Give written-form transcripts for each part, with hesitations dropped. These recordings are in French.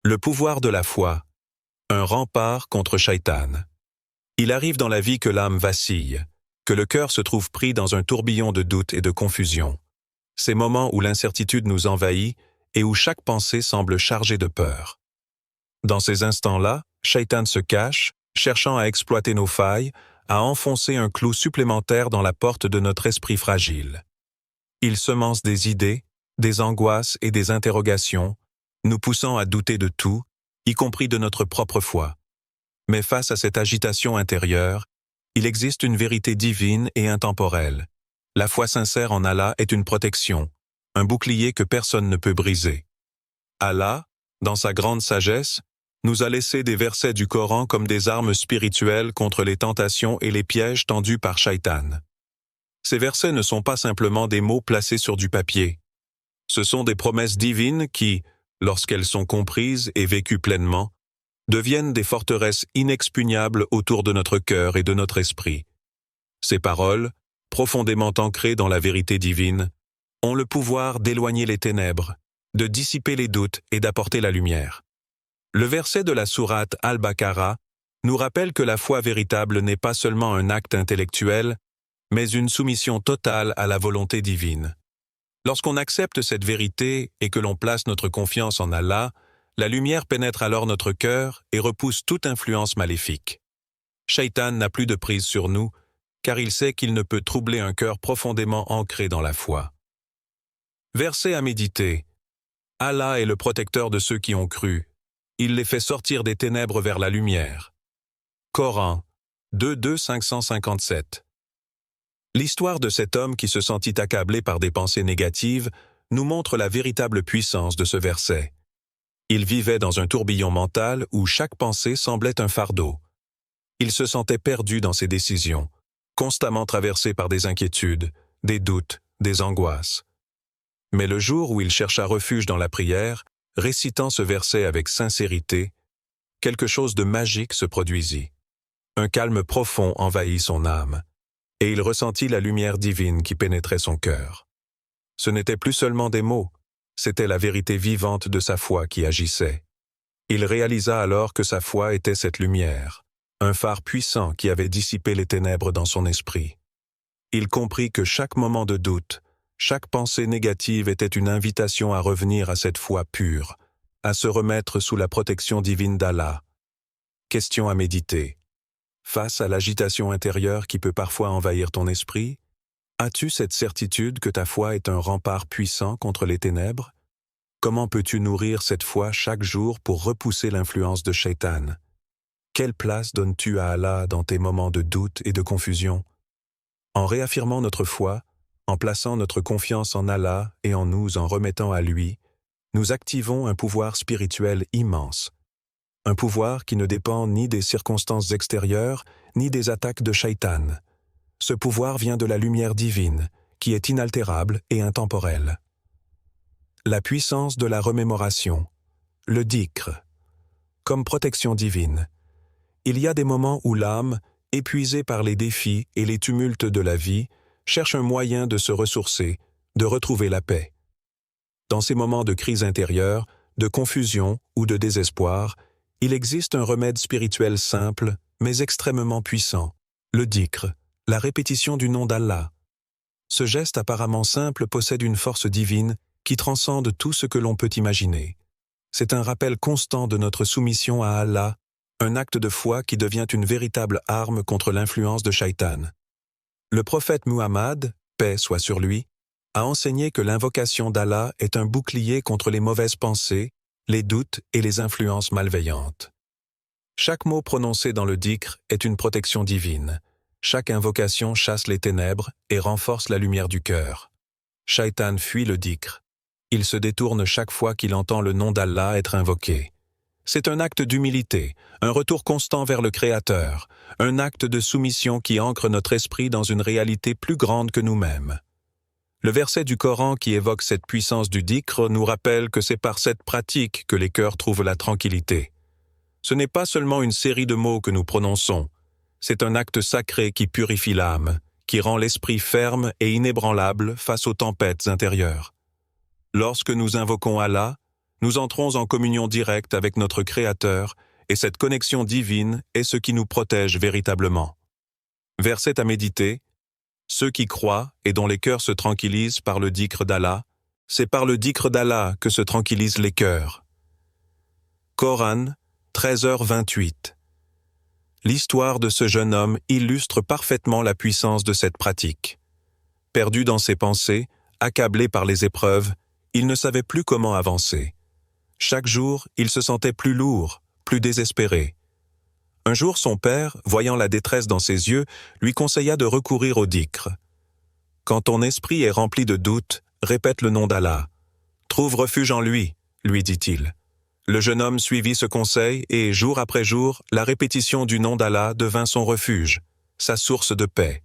Le pouvoir de la foi, un rempart contre Shaitan. Il arrive dans la vie que l'âme vacille, que le cœur se trouve pris dans un tourbillon de doutes et de confusion. Ces moments où l'incertitude nous envahit et où chaque pensée semble chargée de peur. Dans ces instants-là, Shaitan se cache, cherchant à exploiter nos failles, à enfoncer un clou supplémentaire dans la porte de notre esprit fragile. Il semence des idées, des angoisses et des interrogations, nous poussant à douter de tout, y compris de notre propre foi. Mais face à cette agitation intérieure, il existe une vérité divine et intemporelle. La foi sincère en Allah est une protection, un bouclier que personne ne peut briser. Allah, dans sa grande sagesse, nous a laissé des versets du Coran comme des armes spirituelles contre les tentations et les pièges tendus par Shaitan. Ces versets ne sont pas simplement des mots placés sur du papier. Ce sont des promesses divines qui, lorsqu'elles sont comprises et vécues pleinement, deviennent des forteresses inexpugnables autour de notre cœur et de notre esprit. Ces paroles, profondément ancrées dans la vérité divine, ont le pouvoir d'éloigner les ténèbres, de dissiper les doutes et d'apporter la lumière. Le verset de la sourate Al-Baqarah nous rappelle que la foi véritable n'est pas seulement un acte intellectuel, mais une soumission totale à la volonté divine. Lorsqu'on accepte cette vérité et que l'on place notre confiance en Allah, la lumière pénètre alors notre cœur et repousse toute influence maléfique. Shaitan n'a plus de prise sur nous, car il sait qu'il ne peut troubler un cœur profondément ancré dans la foi. Verset à méditer. Allah est le protecteur de ceux qui ont cru. Il les fait sortir des ténèbres vers la lumière. Coran 2.2.557. L'histoire de cet homme qui se sentit accablé par des pensées négatives nous montre la véritable puissance de ce verset. Il vivait dans un tourbillon mental où chaque pensée semblait un fardeau. Il se sentait perdu dans ses décisions, constamment traversé par des inquiétudes, des doutes, des angoisses. Mais le jour où il chercha refuge dans la prière, récitant ce verset avec sincérité, quelque chose de magique se produisit. Un calme profond envahit son âme, et il ressentit la lumière divine qui pénétrait son cœur. Ce n'étaient plus seulement des mots, c'était la vérité vivante de sa foi qui agissait. Il réalisa alors que sa foi était cette lumière, un phare puissant qui avait dissipé les ténèbres dans son esprit. Il comprit que chaque moment de doute, chaque pensée négative était une invitation à revenir à cette foi pure, à se remettre sous la protection divine d'Allah. Question à méditer. Face à l'agitation intérieure qui peut parfois envahir ton esprit, as-tu cette certitude que ta foi est un rempart puissant contre les ténèbres? Comment peux-tu nourrir cette foi chaque jour pour repousser l'influence de Shaitan? Quelle place donnes-tu à Allah dans tes moments de doute et de confusion? En réaffirmant notre foi, en plaçant notre confiance en Allah et en nous en remettant à lui, nous activons un pouvoir spirituel immense. Un pouvoir qui ne dépend ni des circonstances extérieures, ni des attaques de Shaitan. Ce pouvoir vient de la lumière divine, qui est inaltérable et intemporelle. La puissance de la remémoration, le dhikr, comme protection divine. Il y a des moments où l'âme, épuisée par les défis et les tumultes de la vie, cherche un moyen de se ressourcer, de retrouver la paix. Dans ces moments de crise intérieure, de confusion ou de désespoir, il existe un remède spirituel simple, mais extrêmement puissant, le dhikr, la répétition du nom d'Allah. Ce geste apparemment simple possède une force divine qui transcende tout ce que l'on peut imaginer. C'est un rappel constant de notre soumission à Allah, un acte de foi qui devient une véritable arme contre l'influence de Shaitan. Le prophète Muhammad, paix soit sur lui, a enseigné que l'invocation d'Allah est un bouclier contre les mauvaises pensées, les doutes et les influences malveillantes. Chaque mot prononcé dans le dhikr est une protection divine. Chaque invocation chasse les ténèbres et renforce la lumière du cœur. Shaitan fuit le dhikr. Il se détourne chaque fois qu'il entend le nom d'Allah être invoqué. C'est un acte d'humilité, un retour constant vers le Créateur, un acte de soumission qui ancre notre esprit dans une réalité plus grande que nous-mêmes. Le verset du Coran qui évoque cette puissance du dhikr nous rappelle que c'est par cette pratique que les cœurs trouvent la tranquillité. Ce n'est pas seulement une série de mots que nous prononçons, c'est un acte sacré qui purifie l'âme, qui rend l'esprit ferme et inébranlable face aux tempêtes intérieures. Lorsque nous invoquons Allah, Nous entrons en communion directe avec notre Créateur, et cette connexion divine est ce qui nous protège véritablement. Verset à méditer. Ceux qui croient et dont les cœurs se tranquillisent par le dhikr d'Allah, c'est par le dhikr d'Allah que se tranquillisent les cœurs. Coran, 13h28. L'histoire de ce jeune homme illustre parfaitement la puissance de cette pratique. Perdu dans ses pensées, accablé par les épreuves, il ne savait plus comment avancer. Chaque jour, il se sentait plus lourd, plus désespéré. Un jour, son père, voyant la détresse dans ses yeux, lui conseilla de recourir au dhikr. Quand ton esprit est rempli de doutes, répète le nom d'Allah. Trouve refuge en lui, lui dit-il. Le jeune homme suivit ce conseil et, jour après jour, la répétition du nom d'Allah devint son refuge, sa source de paix.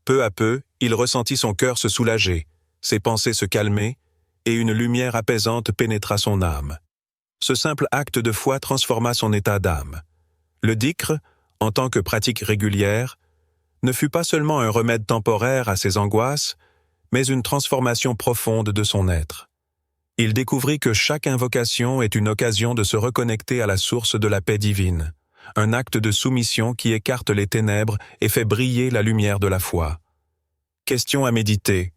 Peu à peu, il ressentit son cœur se soulager, ses pensées se calmer, et une lumière apaisante pénétra son âme. Ce simple acte de foi transforma son état d'âme. Le dhikr, en tant que pratique régulière, ne fut pas seulement un remède temporaire à ses angoisses, mais une transformation profonde de son être. Il découvrit que chaque invocation est une occasion de se reconnecter à la source de la paix divine, un acte de soumission qui écarte les ténèbres et fait briller la lumière de la foi. Question à méditer.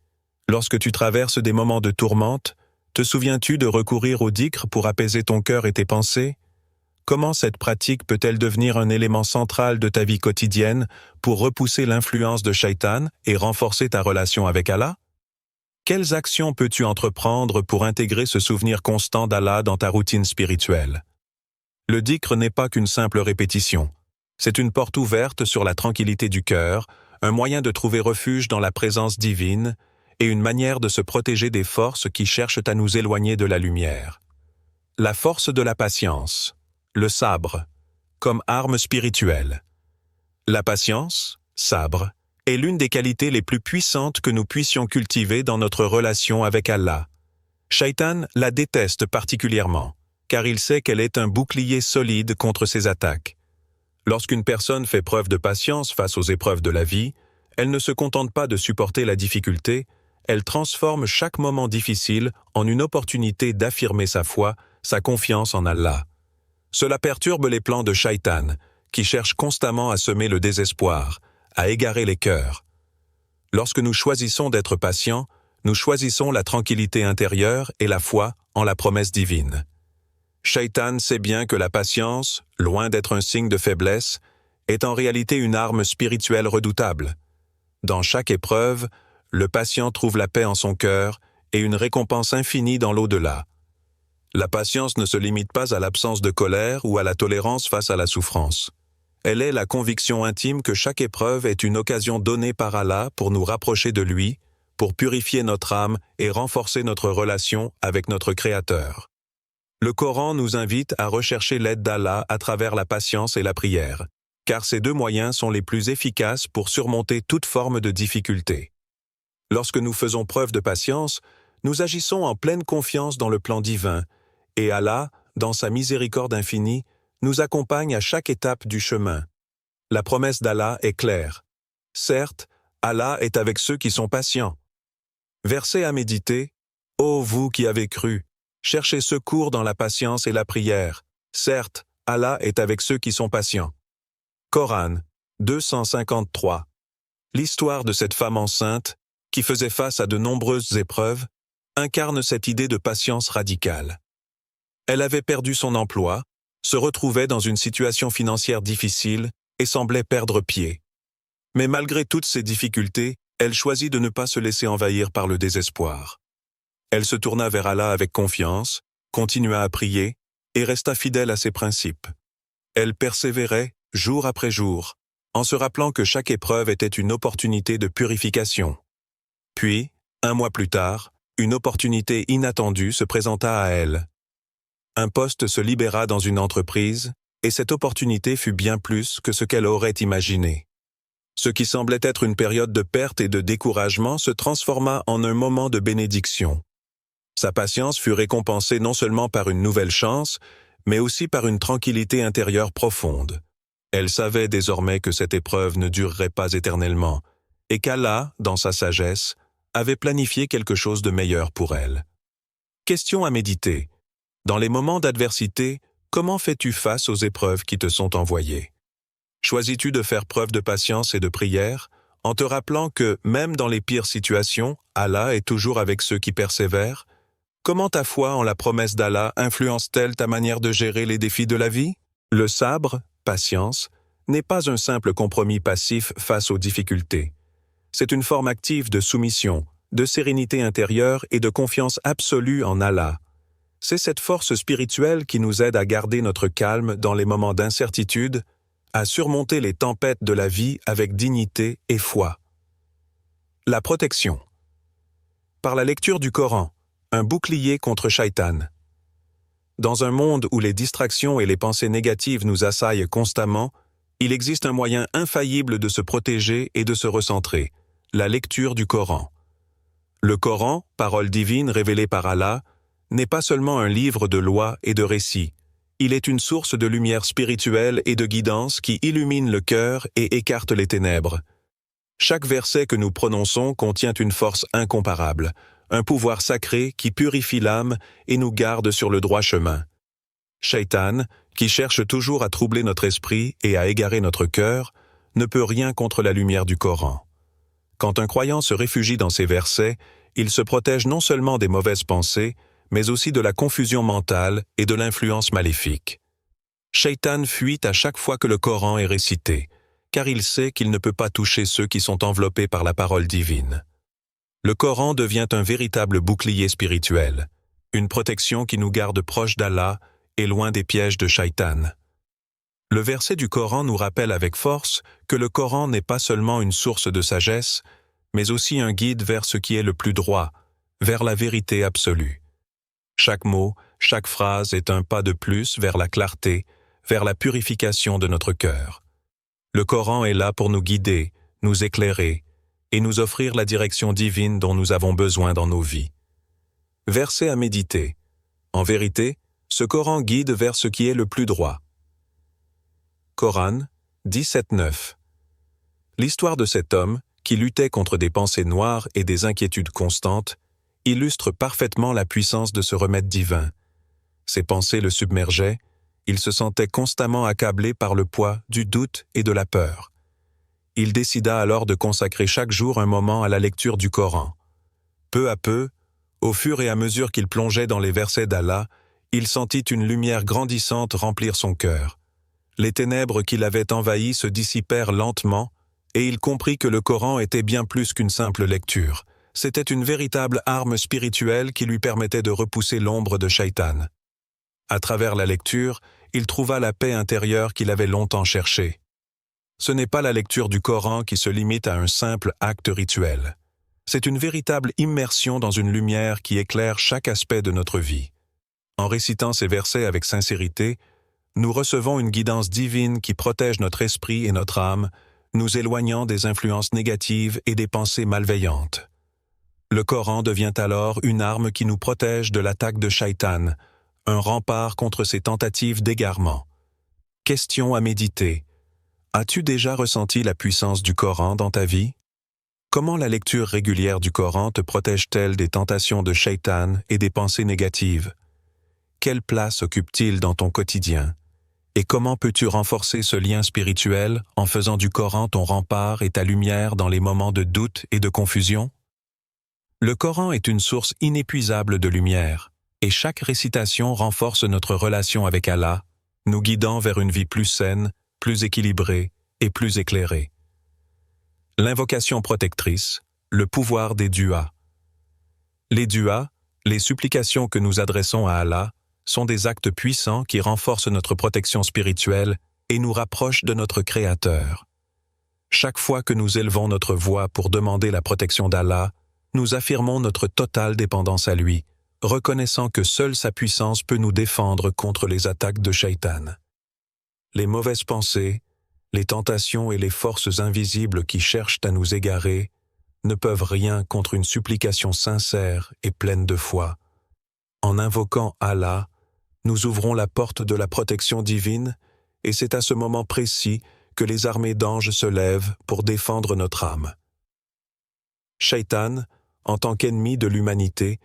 Lorsque tu traverses des moments de tourmente, te souviens-tu de recourir au dhikr pour apaiser ton cœur et tes pensées? Comment cette pratique peut-elle devenir un élément central de ta vie quotidienne pour repousser l'influence de Shaitan et renforcer ta relation avec Allah? Quelles actions peux-tu entreprendre pour intégrer ce souvenir constant d'Allah dans ta routine spirituelle? Le dhikr n'est pas qu'une simple répétition. C'est une porte ouverte sur la tranquillité du cœur, un moyen de trouver refuge dans la présence divine et une manière de se protéger des forces qui cherchent à nous éloigner de la lumière. La force de la patience. Le sabre, comme arme spirituelle. La patience, sabre, est l'une des qualités les plus puissantes que nous puissions cultiver dans notre relation avec Allah. Shaitan la déteste particulièrement, car il sait qu'elle est un bouclier solide contre ses attaques. Lorsqu'une personne fait preuve de patience face aux épreuves de la vie, elle ne se contente pas de supporter la difficulté, elle transforme chaque moment difficile en une opportunité d'affirmer sa foi, sa confiance en Allah. Cela perturbe les plans de Shaitan, qui cherche constamment à semer le désespoir, à égarer les cœurs. Lorsque nous choisissons d'être patients, nous choisissons la tranquillité intérieure et la foi en la promesse divine. Shaitan sait bien que la patience, loin d'être un signe de faiblesse, est en réalité une arme spirituelle redoutable. Dans chaque épreuve, le patient trouve la paix en son cœur et une récompense infinie dans l'au-delà. La patience ne se limite pas à l'absence de colère ou à la tolérance face à la souffrance. Elle est la conviction intime que chaque épreuve est une occasion donnée par Allah pour nous rapprocher de lui, pour purifier notre âme et renforcer notre relation avec notre Créateur. Le Coran nous invite à rechercher l'aide d'Allah à travers la patience et la prière, car ces deux moyens sont les plus efficaces pour surmonter toute forme de difficulté. Lorsque nous faisons preuve de patience, nous agissons en pleine confiance dans le plan divin, et Allah, dans sa miséricorde infinie, nous accompagne à chaque étape du chemin. La promesse d'Allah est claire. Certes, Allah est avec ceux qui sont patients. Verset à méditer. Ô vous qui avez cru, cherchez secours dans la patience et la prière. Certes, Allah est avec ceux qui sont patients. Coran, 253. L'histoire de cette femme enceinte, qui faisait face à de nombreuses épreuves, incarne cette idée de patience radicale. Elle avait perdu son emploi, se retrouvait dans une situation financière difficile et semblait perdre pied. Mais malgré toutes ces difficultés, elle choisit de ne pas se laisser envahir par le désespoir. Elle se tourna vers Allah avec confiance, continua à prier et resta fidèle à ses principes. Elle persévérait jour après jour, en se rappelant que chaque épreuve était une opportunité de purification. Puis, 1 mois plus tard, une opportunité inattendue se présenta à elle. Un poste se libéra dans une entreprise, et cette opportunité fut bien plus que ce qu'elle aurait imaginé. Ce qui semblait être une période de perte et de découragement se transforma en un moment de bénédiction. Sa patience fut récompensée non seulement par une nouvelle chance, mais aussi par une tranquillité intérieure profonde. Elle savait désormais que cette épreuve ne durerait pas éternellement, et qu'Allah, dans sa sagesse, avait planifié quelque chose de meilleur pour elle. Question à méditer. Dans les moments d'adversité, comment fais-tu face aux épreuves qui te sont envoyées? Choisis-tu de faire preuve de patience et de prière, en te rappelant que, même dans les pires situations, Allah est toujours avec ceux qui persévèrent? Comment ta foi en la promesse d'Allah influence-t-elle ta manière de gérer les défis de la vie? Le sabre, patience, n'est pas un simple compromis passif face aux difficultés. C'est une forme active de soumission, de sérénité intérieure et de confiance absolue en Allah. C'est cette force spirituelle qui nous aide à garder notre calme dans les moments d'incertitude, à surmonter les tempêtes de la vie avec dignité et foi. La protection. Par la lecture du Coran, un bouclier contre Shaitan. Dans un monde où les distractions et les pensées négatives nous assaillent constamment, il existe un moyen infaillible de se protéger et de se recentrer, la lecture du Coran. Le Coran, parole divine révélée par Allah, n'est pas seulement un livre de lois et de récits. Il est une source de lumière spirituelle et de guidance qui illumine le cœur et écarte les ténèbres. Chaque verset que nous prononçons contient une force incomparable, un pouvoir sacré qui purifie l'âme et nous garde sur le droit chemin. Shaitan, qui cherche toujours à troubler notre esprit et à égarer notre cœur, ne peut rien contre la lumière du Coran. Quand un croyant se réfugie dans ces versets, il se protège non seulement des mauvaises pensées, mais aussi de la confusion mentale et de l'influence maléfique. Shaitan fuit à chaque fois que le Coran est récité, car il sait qu'il ne peut pas toucher ceux qui sont enveloppés par la parole divine. Le Coran devient un véritable bouclier spirituel, une protection qui nous garde proches d'Allah et loin des pièges de Shaitan. Le verset du Coran nous rappelle avec force que le Coran n'est pas seulement une source de sagesse, mais aussi un guide vers ce qui est le plus droit, vers la vérité absolue. Chaque mot, chaque phrase est un pas de plus vers la clarté, vers la purification de notre cœur. Le Coran est là pour nous guider, nous éclairer, et nous offrir la direction divine dont nous avons besoin dans nos vies. Verset à méditer. En vérité, ce Coran guide vers ce qui est le plus droit. Coran 17:9. L'histoire de cet homme, qui luttait contre des pensées noires et des inquiétudes constantes, illustre parfaitement la puissance de ce remède divin. Ses pensées le submergeaient, il se sentait constamment accablé par le poids du doute et de la peur. Il décida alors de consacrer chaque jour un moment à la lecture du Coran. Peu à peu, au fur et à mesure qu'il plongeait dans les versets d'Allah, il sentit une lumière grandissante remplir son cœur. Les ténèbres qui l'avaient envahi se dissipèrent lentement, et il comprit que le Coran était bien plus qu'une simple lecture. C'était une véritable arme spirituelle qui lui permettait de repousser l'ombre de Shaitan. À travers la lecture, il trouva la paix intérieure qu'il avait longtemps cherchée. Ce n'est pas la lecture du Coran qui se limite à un simple acte rituel. C'est une véritable immersion dans une lumière qui éclaire chaque aspect de notre vie. En récitant ces versets avec sincérité, nous recevons une guidance divine qui protège notre esprit et notre âme, nous éloignant des influences négatives et des pensées malveillantes. Le Coran devient alors une arme qui nous protège de l'attaque de Shaitan, un rempart contre ses tentatives d'égarement. Question à méditer. As-tu déjà ressenti la puissance du Coran dans ta vie? Comment la lecture régulière du Coran te protège-t-elle des tentations de Shaitan et des pensées négatives? Quelle place occupe-t-il dans ton quotidien? Et comment peux-tu renforcer ce lien spirituel en faisant du Coran ton rempart et ta lumière dans les moments de doute et de confusion? Le Coran est une source inépuisable de lumière, et chaque récitation renforce notre relation avec Allah, nous guidant vers une vie plus saine, plus équilibrée et plus éclairée. L'invocation protectrice, le pouvoir des duas. Les duas, les supplications que nous adressons à Allah, sont des actes puissants qui renforcent notre protection spirituelle et nous rapprochent de notre Créateur. Chaque fois que nous élevons notre voix pour demander la protection d'Allah, nous affirmons notre totale dépendance à lui, reconnaissant que seule sa puissance peut nous défendre contre les attaques de Shaitan. Les mauvaises pensées, les tentations et les forces invisibles qui cherchent à nous égarer ne peuvent rien contre une supplication sincère et pleine de foi. En invoquant Allah, nous ouvrons la porte de la protection divine et c'est à ce moment précis que les armées d'anges se lèvent pour défendre notre âme. Shaitan, en tant qu'ennemi de l'humanité,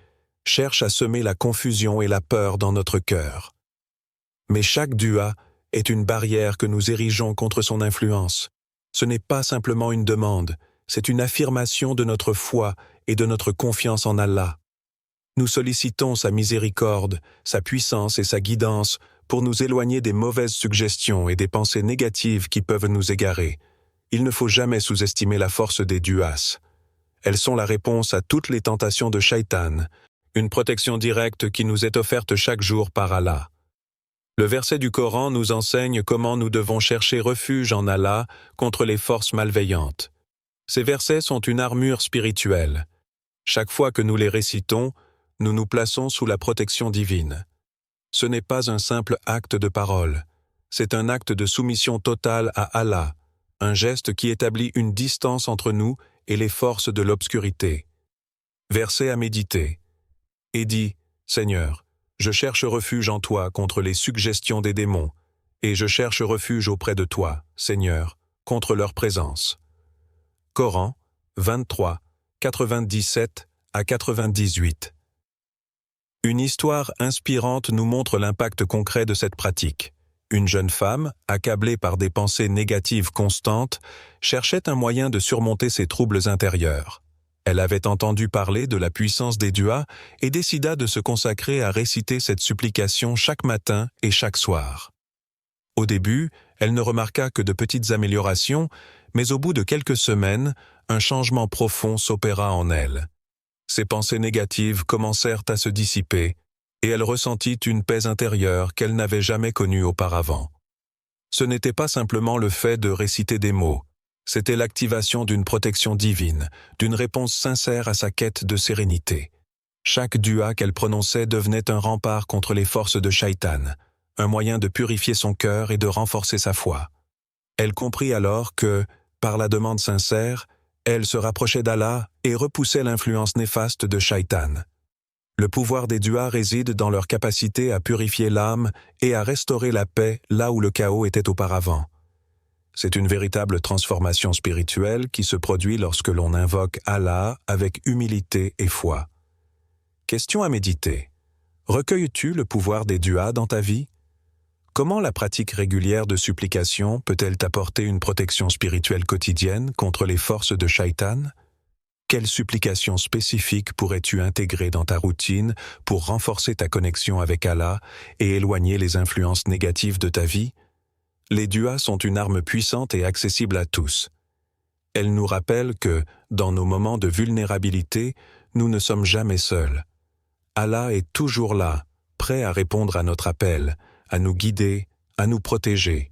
cherche à semer la confusion et la peur dans notre cœur. Mais chaque dua est une barrière que nous érigeons contre son influence. Ce n'est pas simplement une demande, c'est une affirmation de notre foi et de notre confiance en Allah. Nous sollicitons sa miséricorde, sa puissance et sa guidance pour nous éloigner des mauvaises suggestions et des pensées négatives qui peuvent nous égarer. Il ne faut jamais sous-estimer la force des duas. Elles sont la réponse à toutes les tentations de Shaitan, une protection directe qui nous est offerte chaque jour par Allah. Le verset du Coran nous enseigne comment nous devons chercher refuge en Allah contre les forces malveillantes. Ces versets sont une armure spirituelle. Chaque fois que nous les récitons, nous nous plaçons sous la protection divine. Ce n'est pas un simple acte de parole, c'est un acte de soumission totale à Allah, un geste qui établit une distance entre nous et les forces de l'obscurité. Verset à méditer. Et dis, Seigneur, je cherche refuge en toi contre les suggestions des démons, et je cherche refuge auprès de toi, Seigneur, contre leur présence. Coran 23, 97 à 98. Une histoire inspirante nous montre l'impact concret de cette pratique. Une jeune femme, accablée par des pensées négatives constantes, cherchait un moyen de surmonter ses troubles intérieurs. Elle avait entendu parler de la puissance des duas et décida de se consacrer à réciter cette supplication chaque matin et chaque soir. Au début, elle ne remarqua que de petites améliorations, mais au bout de quelques semaines, un changement profond s'opéra en elle. Ses pensées négatives commencèrent à se dissiper, et elle ressentit une paix intérieure qu'elle n'avait jamais connue auparavant. Ce n'était pas simplement le fait de réciter des mots, c'était l'activation d'une protection divine, d'une réponse sincère à sa quête de sérénité. Chaque dua qu'elle prononçait devenait un rempart contre les forces de Shaitan, un moyen de purifier son cœur et de renforcer sa foi. Elle comprit alors que, par la demande sincère, elle se rapprochait d'Allah et repoussait l'influence néfaste de Shaitan. Le pouvoir des duas réside dans leur capacité à purifier l'âme et à restaurer la paix là où le chaos était auparavant. C'est une véritable transformation spirituelle qui se produit lorsque l'on invoque Allah avec humilité et foi. Question à méditer. Recueilles-tu le pouvoir des duas dans ta vie? Comment la pratique régulière de supplication peut-elle t'apporter une protection spirituelle quotidienne contre les forces de Shaitan? Quelles supplications spécifiques pourrais-tu intégrer dans ta routine pour renforcer ta connexion avec Allah et éloigner les influences négatives de ta vie? Les duas sont une arme puissante et accessible à tous. Elles nous rappellent que, dans nos moments de vulnérabilité, nous ne sommes jamais seuls. Allah est toujours là, prêt à répondre à notre appel, à nous guider, à nous protéger.